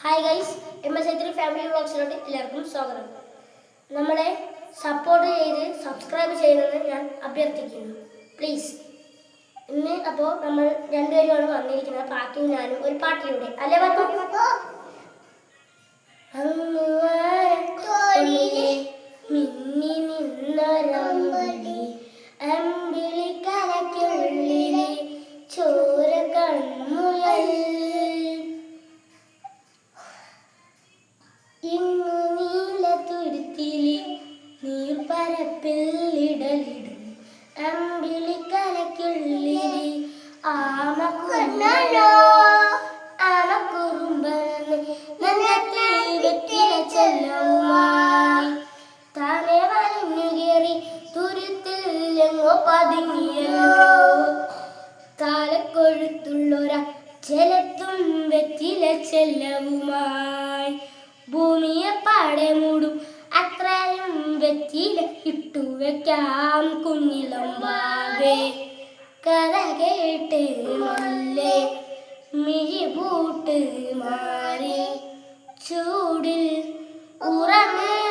Hi guys, MS3 family വ്ളോഗ്സിലോട്ട് എല്ലാവർക്കും സ്വാഗതം. നമ്മളെ സപ്പോർട്ട് ചെയ്ത് സബ്സ്ക്രൈബ് ചെയ്യണമെന്ന് ഞാൻ അഭ്യർത്ഥിക്കുന്നു, പ്ലീസ്. ഇന്ന് അപ്പോൾ നമ്മൾ രണ്ടുപേരുമാണ് വന്നിരിക്കുന്നത്, പാട്ടും ഞാനും ഒരു പാട്ടിലൂടെ അല്ലേ പറഞ്ഞു. മിന്നി നിന്നൊരമ്പടി അമ്പിളി കലയ്ക്കുള്ളിലെ ചോര കൺമുയൽ ഇങ്ങു നീല തുരുത്തിലെ നീർപ്പരപ്പിൽ ഇടലിടും അമ്പിളി കലയ്ക്കുള്ളിലെ ആമക്കുറുമ്പനെന്ന് നന്നത്തെ വെറ്റില ചെല്ലവുമായി താനെ വലിഞ്ഞു കയറി തുരുത്തിൽ എങ്ങോ പതുങ്ങിയല്ലോ. താലക്കൊഴുത്തുള്ളൊര ചെലത്തും വെറ്റില ചെല്ലവുമായി ഭൂമിയെ പാടെ മൂടും അത്രയും വെറ്റില ഇട്ടുവെക്കാം കുഞ്ഞിലമ്പാവേ. കഥ കേട്ട് നല്ലേ മിഴിപൂട്ട് മാറി ചൂടിൽ ഉറങ്ങേ